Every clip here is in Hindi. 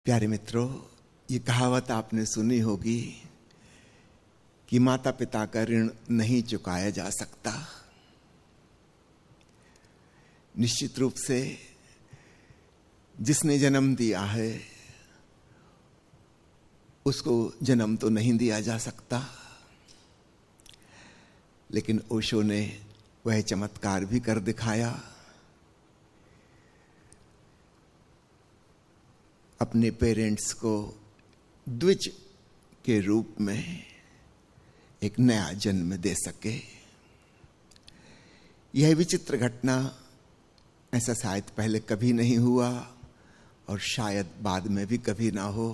प्यारे मित्रों, ये कहावत आपने सुनी होगी कि माता पिता का ऋण नहीं चुकाया जा सकता। निश्चित रूप से जिसने जन्म दिया है उसको जन्म तो नहीं दिया जा सकता, लेकिन ओशो ने वह चमत्कार भी कर दिखाया। अपने पेरेंट्स को द्विज के रूप में एक नया जन्म दे सके। यह विचित्र घटना ऐसा शायद पहले कभी नहीं हुआ और शायद बाद में भी कभी ना हो।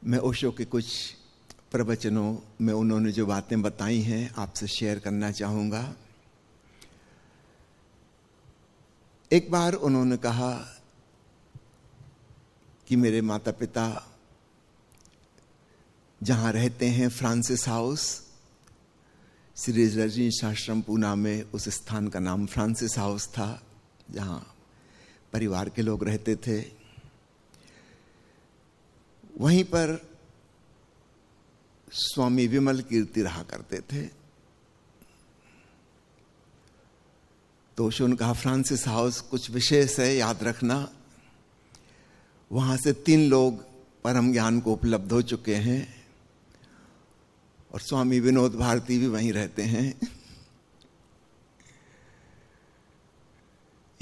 मैं ओशो के कुछ प्रवचनों में उन्होंने जो बातें बताई हैं आपसे शेयर करना चाहूँगा। एक बार उन्होंने कहा कि मेरे माता पिता जहाँ रहते हैं फ्रांसिस हाउस, श्री रजनीश आश्रम पूना में, उस स्थान का नाम फ्रांसिस हाउस था जहाँ परिवार के लोग रहते थे। वहीं पर स्वामी विमल कीर्ति रहा करते थे। तो उन्होंने कहा फ्रांसिस हाउस कुछ विशेष है, याद रखना। वहां से 3 लोग परम ज्ञान को उपलब्ध हो चुके हैं और स्वामी विनोद भारती भी वहीं रहते हैं।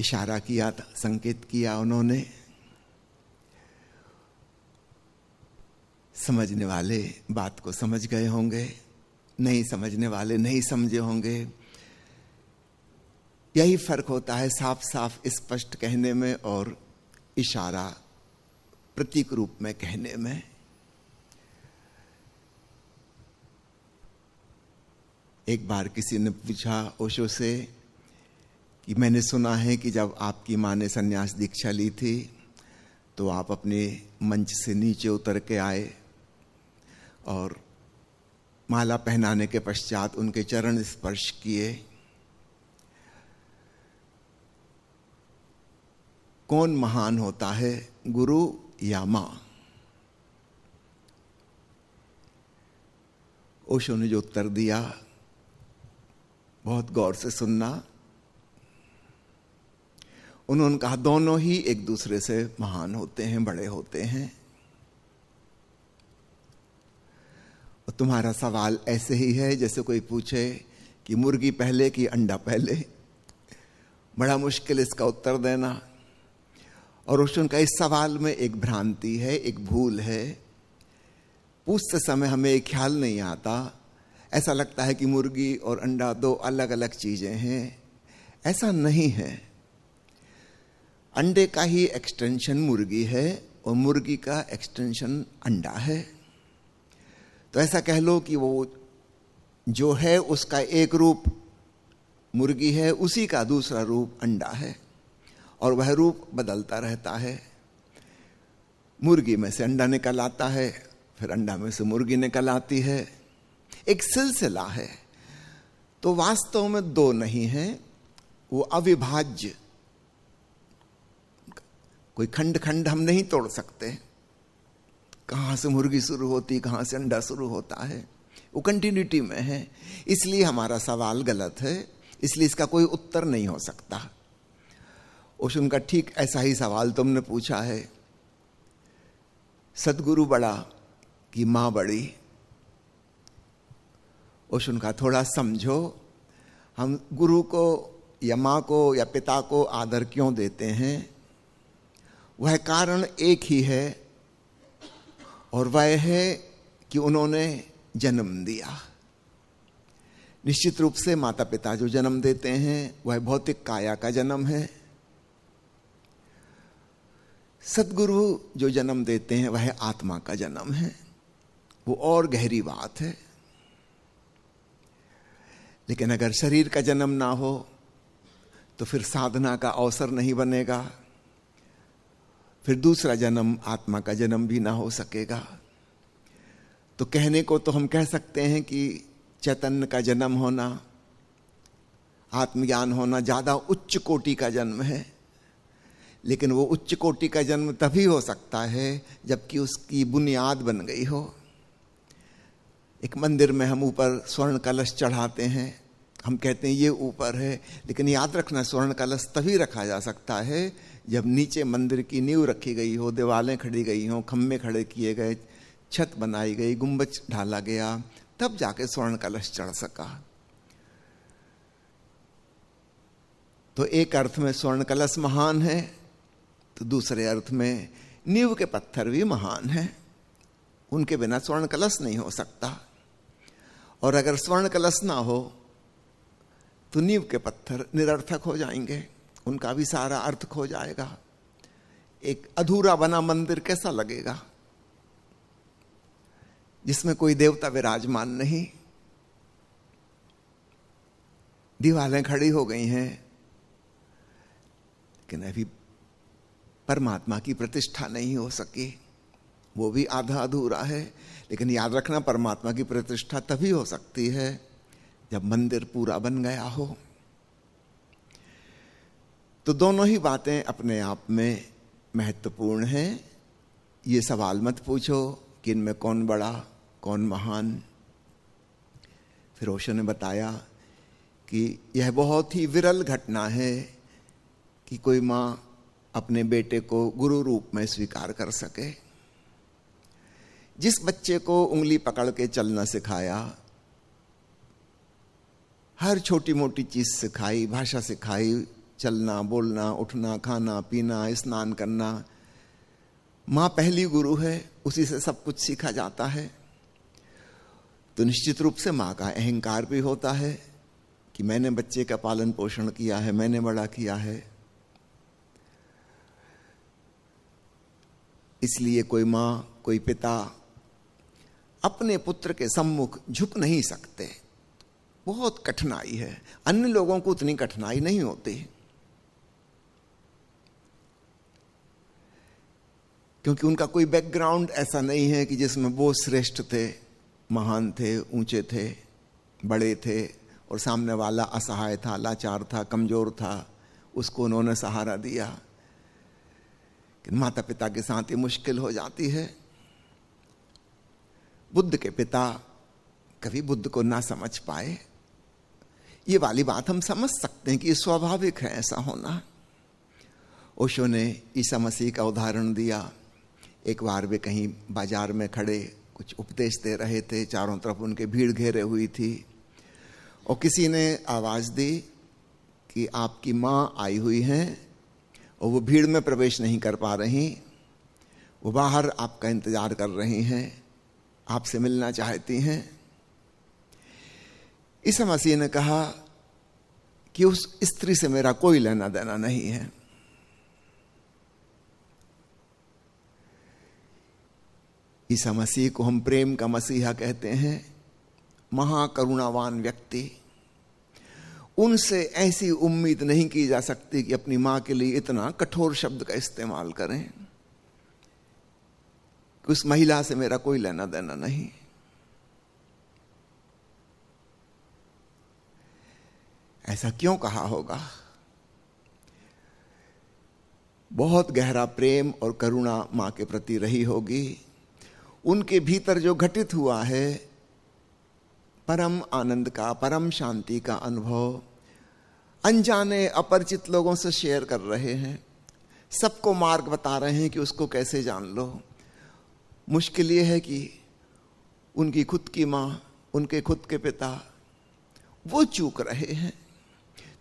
इशारा किया था, संकेत किया उन्होंने। समझने वाले बात को समझ गए होंगे, नहीं समझने वाले नहीं समझे होंगे। यही फर्क होता है साफ साफ स्पष्ट कहने में और इशारा प्रतीक रूप में कहने में। एक बार किसी ने पूछा ओशो से कि मैंने सुना है कि जब आपकी माँ ने संन्यास दीक्षा ली थी तो आप अपने मंच से नीचे उतर के आए और माला पहनाने के पश्चात उनके चरण स्पर्श किए। कौन महान होता है, गुरु या मां? ओशो ने जो उत्तर दिया, बहुत गौर से सुनना। उन्होंने कहा दोनों ही एक दूसरे से महान होते हैं, बड़े होते हैं। और तुम्हारा सवाल ऐसे ही है जैसे कोई पूछे कि मुर्गी पहले कि अंडा पहले। बड़ा मुश्किल इसका उत्तर देना। और उनका इस सवाल में एक भ्रांति है, एक भूल है। पूछते समय हमें एक ख्याल नहीं आता, ऐसा लगता है कि मुर्गी और अंडा 2 अलग अलग चीजें हैं। ऐसा नहीं है। अंडे का ही एक्सटेंशन मुर्गी है और मुर्गी का एक्सटेंशन अंडा है। तो ऐसा कह लो कि वो जो है उसका एक रूप मुर्गी है, उसी का दूसरा रूप अंडा है और वह रूप बदलता रहता है। मुर्गी में से अंडा निकल आता है, फिर अंडा में से मुर्गी निकल आती है, एक सिलसिला है। तो वास्तव में 2 नहीं है, वो अविभाज्य। कोई खंड खंड हम नहीं तोड़ सकते। कहां से मुर्गी शुरू होती, कहां से अंडा शुरू होता है, वो कंटिन्यूटी में है। इसलिए हमारा सवाल गलत है, इसलिए इसका कोई उत्तर नहीं हो सकता। उनका ठीक ऐसा ही सवाल तुमने पूछा है, सदगुरु बड़ा कि मां बड़ी? उनका थोड़ा समझो, हम गुरु को या मां को या पिता को आदर क्यों देते हैं? वह कारण एक ही है और वह है कि उन्होंने जन्म दिया। निश्चित रूप से माता पिता जो जन्म देते हैं वह भौतिक काया का जन्म है। सदगुरु जो जन्म देते हैं वह आत्मा का जन्म है। वो और गहरी बात है। लेकिन अगर शरीर का जन्म ना हो तो फिर साधना का अवसर नहीं बनेगा, फिर दूसरा जन्म आत्मा का जन्म भी ना हो सकेगा। तो कहने को तो हम कह सकते हैं कि चैतन्य का जन्म होना, आत्मज्ञान होना ज्यादा उच्च कोटि का जन्म है, लेकिन वो उच्च कोटि का जन्म तभी हो सकता है जबकि उसकी बुनियाद बन गई हो। एक मंदिर में हम ऊपर स्वर्ण कलश चढ़ाते हैं, हम कहते हैं ये ऊपर है, लेकिन याद रखना स्वर्ण कलश तभी रखा जा सकता है जब नीचे मंदिर की नींव रखी गई हो, दीवारें खड़ी गई हो, खम्भे खड़े किए गए, छत बनाई गई, गुंबज ढाला गया, तब जाके स्वर्ण कलश चढ़ सका। तो एक अर्थ में स्वर्ण कलश महान है, तो दूसरे अर्थ में नींव के पत्थर भी महान हैं। उनके बिना स्वर्ण कलश नहीं हो सकता। और अगर स्वर्ण कलश ना हो तो नींव के पत्थर निरर्थक हो जाएंगे, उनका भी सारा अर्थ खो जाएगा। एक अधूरा बना मंदिर कैसा लगेगा जिसमें कोई देवता विराजमान नहीं, दीवारें खड़ी हो गई हैं, लेकिन अभी परमात्मा की प्रतिष्ठा नहीं हो सकी, वो भी आधा अधूरा है। लेकिन याद रखना, परमात्मा की प्रतिष्ठा तभी हो सकती है जब मंदिर पूरा बन गया हो। तो दोनों ही बातें अपने आप में महत्वपूर्ण हैं। ये सवाल मत पूछो कि इनमें कौन बड़ा कौन महान। फिर ओशो ने बताया कि यह बहुत ही विरल घटना है कि कोई माँ अपने बेटे को गुरु रूप में स्वीकार कर सके। जिस बच्चे को उंगली पकड़ के चलना सिखाया, हर छोटी मोटी चीज सिखाई, भाषा सिखाई, चलना बोलना, उठना खाना पीना, स्नान करना, माँ पहली गुरु है, उसी से सब कुछ सीखा जाता है। तो निश्चित रूप से माँ का अहंकार भी होता है कि मैंने बच्चे का पालन पोषण किया है, मैंने बड़ा किया है। इसलिए कोई माँ कोई पिता अपने पुत्र के सम्मुख झुक नहीं सकते, बहुत कठिनाई है। अन्य लोगों को उतनी कठिनाई नहीं होती, क्योंकि उनका कोई बैकग्राउंड ऐसा नहीं है कि जिसमें वो श्रेष्ठ थे, महान थे, ऊंचे थे, बड़े थे, और सामने वाला असहाय था, लाचार था, कमजोर था, उसको उन्होंने सहारा दिया। कि माता पिता के साथ ये मुश्किल हो जाती है। बुद्ध के पिता कभी बुद्ध को ना समझ पाए, ये वाली बात हम समझ सकते हैं कि ये स्वाभाविक है ऐसा होना। ओशो ने ईसा मसीह का उदाहरण दिया। एक बार वे कहीं बाजार में खड़े कुछ उपदेश दे रहे थे, चारों तरफ उनके भीड़ घेरे हुई थी, और किसी ने आवाज दी कि आपकी माँ आई हुई हैं और वो भीड़ में प्रवेश नहीं कर पा रही, वो बाहर आपका इंतजार कर रही हैं, आपसे मिलना चाहती हैं। ईसा मसीह ने कहा कि उस स्त्री से मेरा कोई लेना देना नहीं है। ईसा मसीह को हम प्रेम का मसीहा कहते हैं, महाकरुणावान व्यक्ति। उनसे ऐसी उम्मीद नहीं की जा सकती कि अपनी मां के लिए इतना कठोर शब्द का इस्तेमाल करें कि उस महिला से मेरा कोई लेना देना नहीं। ऐसा क्यों कहा होगा? बहुत गहरा प्रेम और करुणा मां के प्रति रही होगी। उनके भीतर जो घटित हुआ है, परम आनंद का, परम शांति का अनुभव, अनजाने अपरिचित लोगों से शेयर कर रहे हैं, सबको मार्ग बता रहे हैं कि उसको कैसे जान लो। मुश्किल ये है कि उनकी खुद की मां, उनके खुद के पिता वो चूक रहे हैं।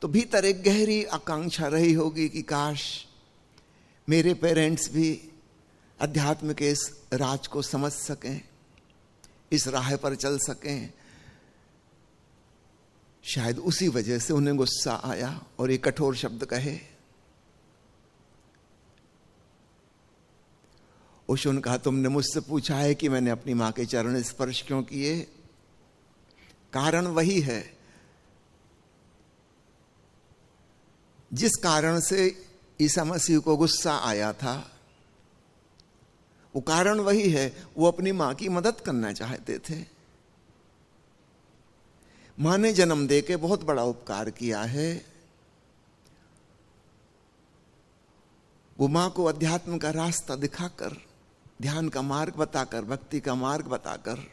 तो भीतर एक गहरी आकांक्षा रही होगी कि काश मेरे पेरेंट्स भी अध्यात्म के इस राज को समझ सकें, इस राह पर चल सकें। शायद उसी वजह से उन्हें गुस्सा आया और ये कठोर शब्द कहे। ओशो ने कहा, तुमने मुझसे पूछा है कि मैंने अपनी मां के चरण स्पर्श क्यों किए? कारण वही है जिस कारण से ईसा मसीह को गुस्सा आया था। वो कारण वही है, वो अपनी मां की मदद करना चाहते थे। मां ने जन्म देके बहुत बड़ा उपकार किया है। वो माँ को अध्यात्म का रास्ता दिखाकर, ध्यान का मार्ग बताकर, भक्ति का मार्ग बताकर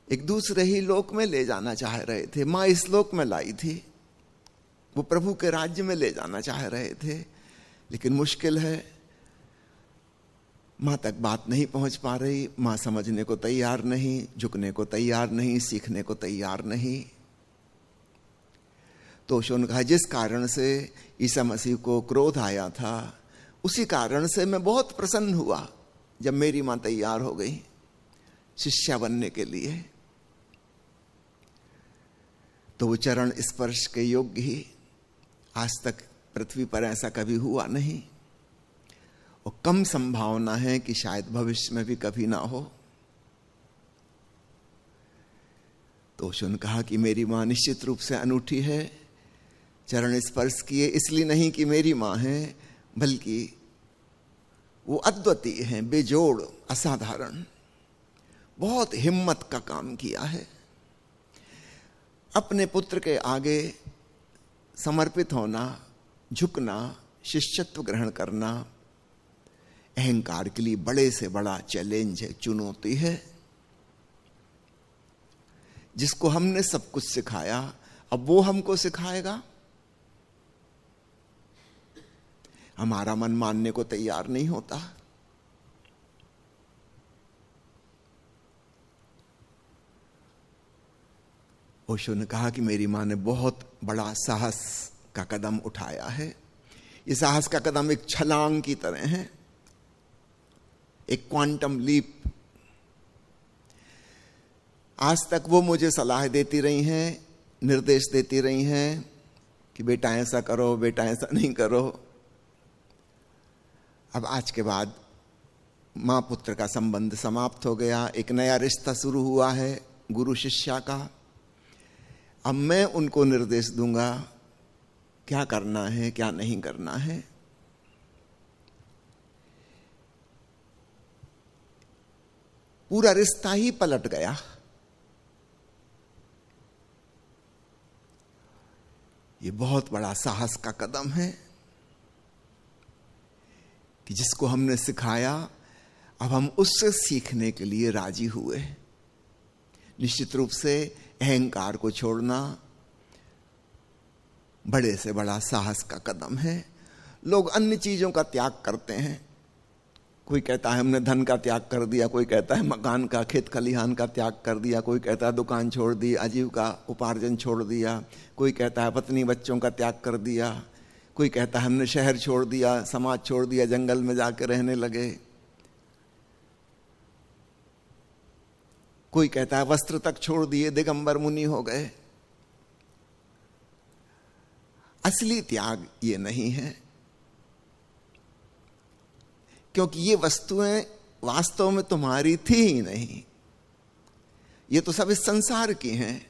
एक दूसरे ही लोक में ले जाना चाह रहे थे। माँ इस लोक में लाई थी, वो प्रभु के राज्य में ले जाना चाह रहे थे, लेकिन मुश्किल है, माँ तक बात नहीं पहुंच पा रही। माँ समझने को तैयार नहीं, झुकने को तैयार नहीं, सीखने को तैयार नहीं। तो उन्होंने कहा, जिस कारण से ईसा मसीह को क्रोध आया था, उसी कारण से मैं बहुत प्रसन्न हुआ जब मेरी माँ तैयार हो गई शिष्या बनने के लिए। तो वो चरण स्पर्श के योग्य ही, आज तक पृथ्वी पर ऐसा कभी हुआ नहीं, और कम संभावना है कि शायद भविष्य में भी कभी ना हो। तो उन्होंने कहा कि मेरी माँ निश्चित रूप से अनूठी है। चरण स्पर्श किए इसलिए नहीं कि मेरी माँ है, बल्कि वो अद्वितीय हैं, बेजोड़, असाधारण। बहुत हिम्मत का काम किया है। अपने पुत्र के आगे समर्पित होना, झुकना, शिष्यत्व ग्रहण करना अहंकार के लिए बड़े से बड़ा चैलेंज है, चुनौती है। जिसको हमने सब कुछ सिखाया, अब वो हमको सिखाएगा। हमारा मन मानने को तैयार नहीं होता। ओशो ने कहा कि मेरी मां ने बहुत बड़ा साहस का कदम उठाया है। ये साहस का कदम एक छलांग की तरह है, एक क्वांटम लीप। आज तक वो मुझे सलाह देती रही हैं, निर्देश देती रही हैं कि बेटा ऐसा करो, बेटा ऐसा नहीं करो। अब आज के बाद माँ पुत्र का संबंध समाप्त हो गया, एक नया रिश्ता शुरू हुआ है गुरु शिष्या का। अब मैं उनको निर्देश दूंगा क्या करना है, क्या नहीं करना है। पूरा रिश्ता ही पलट गया। ये बहुत बड़ा साहस का कदम है कि जिसको हमने सिखाया, अब हम उससे सीखने के लिए राजी हुए। निश्चित रूप से अहंकार को छोड़ना बड़े से बड़ा साहस का कदम है। लोग अन्य चीजों का त्याग करते हैं। कोई कहता है हमने धन का त्याग कर दिया, कोई कहता है मकान का, खेत खलिहान का त्याग कर दिया, कोई कहता है दुकान छोड़ दी, आजीविका उपार्जन छोड़ दिया, कोई कहता है पत्नी बच्चों का त्याग कर दिया, कोई कहता है हमने शहर छोड़ दिया, समाज छोड़ दिया, जंगल में जाकर रहने लगे। कोई कहता है वस्त्र तक छोड़ दिए, दिगंबर मुनि हो गए। असली त्याग ये नहीं है, क्योंकि ये वस्तुएं वास्तव में तुम्हारी थी ही नहीं। ये तो सब इस संसार की हैं।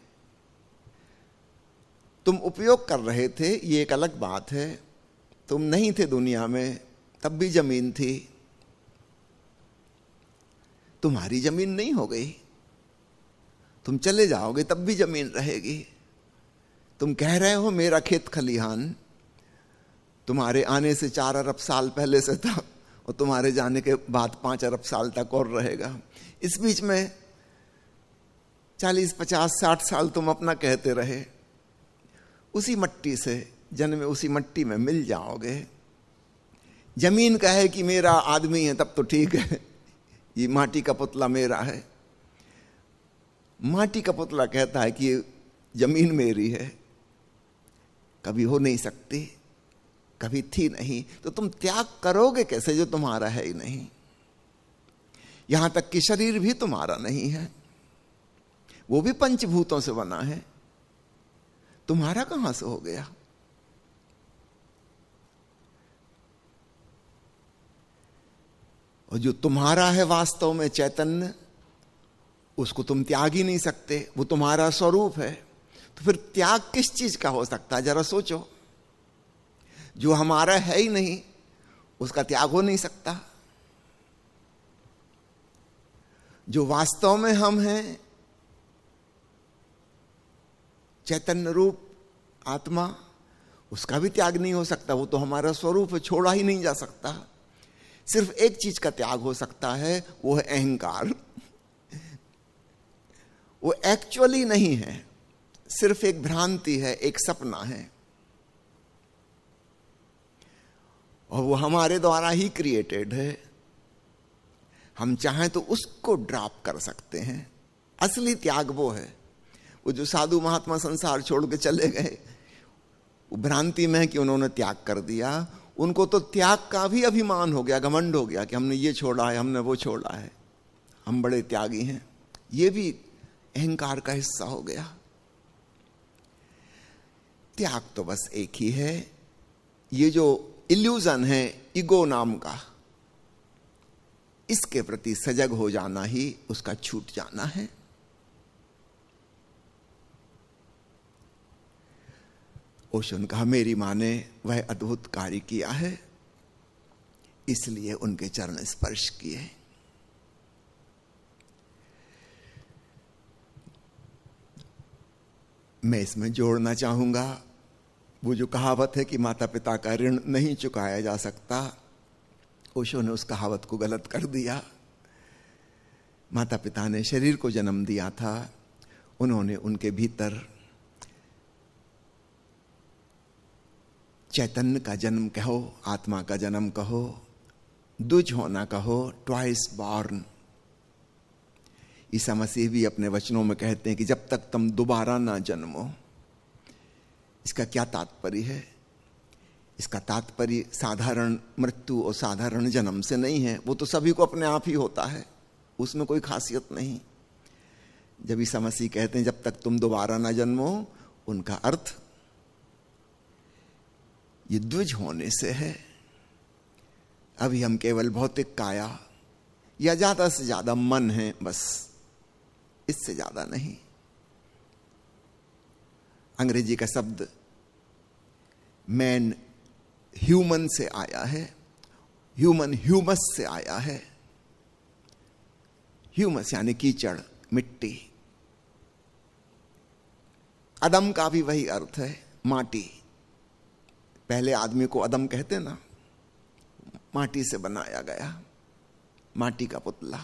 तुम उपयोग कर रहे थे, ये एक अलग बात है। तुम नहीं थे दुनिया में, तब भी जमीन थी। तुम्हारी जमीन नहीं हो गई, तुम चले जाओगे तब भी जमीन रहेगी। तुम कह रहे हो मेरा खेत खलिहान, तुम्हारे आने से 4 अरब साल पहले से था, और तुम्हारे जाने के बाद 5 अरब साल तक और रहेगा। इस बीच में 40, 50, 60 साल तुम अपना कहते रहे। उसी मट्टी से जन्मे, उसी मट्टी में मिल जाओगे। जमीन कहे कि मेरा आदमी है तब तो ठीक है, ये माटी का पुतला मेरा है। माटी का पुतला कहता है कि ये जमीन मेरी है, कभी हो नहीं सकती, कभी थी नहीं। तो तुम त्याग करोगे कैसे जो तुम्हारा है ही नहीं। यहां तक कि शरीर भी तुम्हारा नहीं है, वो भी पंचभूतों से बना है, तुम्हारा कहां से हो गया। और जो तुम्हारा है वास्तव में चैतन्य, उसको तुम त्याग ही नहीं सकते, वो तुम्हारा स्वरूप है। तो फिर त्याग किस चीज का हो सकता है, जरा सोचो। जो हमारा है ही नहीं उसका त्याग हो नहीं सकता। जो वास्तव में हम हैं, चैतन्य रूप आत्मा, उसका भी त्याग नहीं हो सकता, वो तो हमारा स्वरूप है, छोड़ा ही नहीं जा सकता। सिर्फ एक चीज का त्याग हो सकता है, वो है अहंकार। वो एक्चुअली नहीं है, सिर्फ एक भ्रांति है, एक सपना है, और वो हमारे द्वारा ही क्रिएटेड है। हम चाहें तो उसको ड्रॉप कर सकते हैं। असली त्याग वो है। वो जो साधु महात्मा संसार छोड़ के चले गए, वो भ्रांति में है कि उन्होंने त्याग कर दिया। उनको तो त्याग का भी अभिमान हो गया, घमंड हो गया कि हमने ये छोड़ा है, हमने वो छोड़ा है, हम बड़े त्यागी हैं। ये भी अहंकार का हिस्सा हो गया। त्याग तो बस एक ही है। ये जो इल्यूजन है ईगो नाम का, इसके प्रति सजग हो जाना ही उसका छूट जाना है। ओशो ने कहा, मेरी मां ने वह अद्भुत कार्य किया है, इसलिए उनके चरण स्पर्श किए। मैं इसमें जोड़ना चाहूंगा, वो जो कहावत है कि माता पिता का ऋण नहीं चुकाया जा सकता, ओशो ने उस कहावत को गलत कर दिया। माता पिता ने शरीर को जन्म दिया था, उन्होंने उनके भीतर चैतन्य का जन्म कहो, आत्मा का जन्म कहो, द्विज होना कहो, ट्वाइस बॉर्न। ईसा मसीह भी अपने वचनों में कहते हैं कि जब तक तुम दोबारा ना जन्मो। इसका क्या तात्पर्य है? इसका तात्पर्य साधारण मृत्यु और साधारण जन्म से नहीं है। वो तो सभी को अपने आप ही होता है, उसमें कोई खासियत नहीं। जब ईसा मसीह कहते हैं जब तक तुम दोबारा ना जन्मो, उनका अर्थ ये द्विज होने से है। अभी हम केवल भौतिक काया या ज्यादा से ज्यादा मन है, बस, इससे ज्यादा नहीं। अंग्रेजी का शब्द मैन ह्यूमन से आया है, ह्यूमन ह्यूमस से आया है। ह्यूमस यानी कीचड़, मिट्टी। अदम का भी वही अर्थ है, माटी। पहले आदमी को अदम कहते ना, माटी से बनाया गया, माटी का पुतला।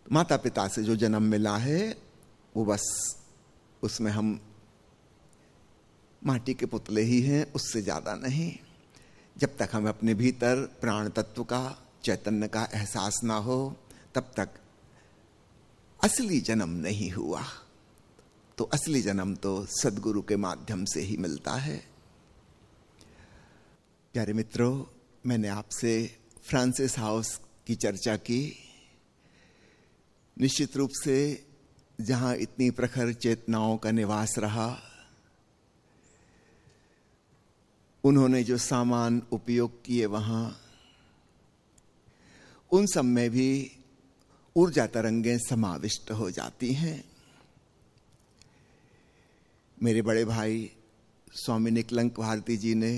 माता पिता से जो जन्म मिला है वो बस उसमें हम माटी के पुतले ही हैं, उससे ज्यादा नहीं। जब तक हमें अपने भीतर प्राण तत्व का, चैतन्य का एहसास ना हो, तब तक असली जन्म नहीं हुआ। तो असली जन्म तो सद्गुरु के माध्यम से ही मिलता है। प्यारे मित्रों, मैंने आपसे फ्रांसिस हाउस की चर्चा की। निश्चित रूप से जहां इतनी प्रखर चेतनाओं का निवास रहा, उन्होंने जो सामान उपयोग किए वहां, उन सब में भी ऊर्जा तरंगें समाविष्ट हो जाती हैं। मेरे बड़े भाई स्वामी निकलंक भारती जी ने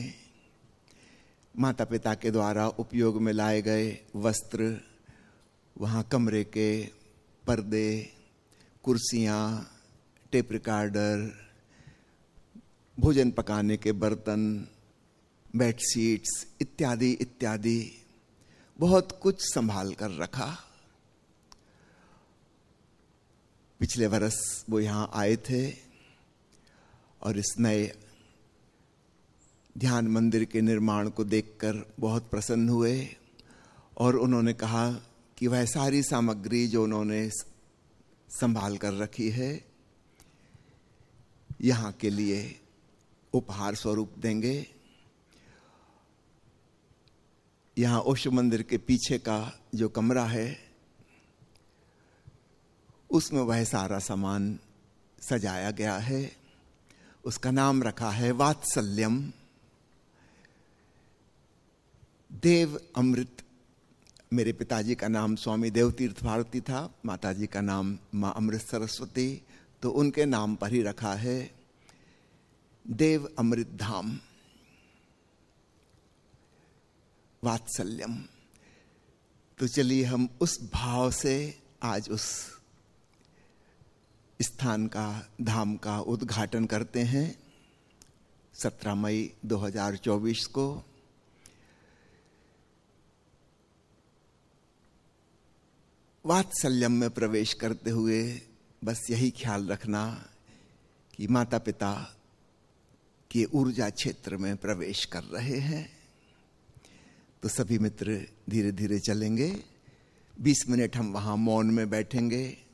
माता पिता के द्वारा उपयोग में लाए गए वस्त्र, वहाँ कमरे के पर्दे, कुर्सियाँ, टेप रिकॉर्डर, भोजन पकाने के बर्तन, बेडशीट्स इत्यादि इत्यादि बहुत कुछ संभाल कर रखा। पिछले वर्ष वो यहाँ आए थे और इस नए ध्यान मंदिर के निर्माण को देखकर बहुत प्रसन्न हुए और उन्होंने कहा कि वह सारी सामग्री जो उन्होंने संभाल कर रखी है, यहाँ के लिए उपहार स्वरूप देंगे। यहाँ ओशो मंदिर के पीछे का जो कमरा है, उसमें वह सारा सामान सजाया गया है। उसका नाम रखा है वात्सल्यम। देव अमृत। मेरे पिताजी का नाम स्वामी देवतीर्थ भारती था, माताजी का नाम मां अमृत सरस्वती, तो उनके नाम पर ही रखा है देव अमृत धाम, वात्सल्यम। तो चलिए हम उस भाव से आज उस स्थान का, धाम का उद्घाटन करते हैं। 17 मई 2024 को वात्सल्यम में प्रवेश करते हुए बस यही ख्याल रखना कि माता पिता के ऊर्जा क्षेत्र में प्रवेश कर रहे हैं। तो सभी मित्र धीरे धीरे चलेंगे। 20 मिनट हम वहां मौन में बैठेंगे।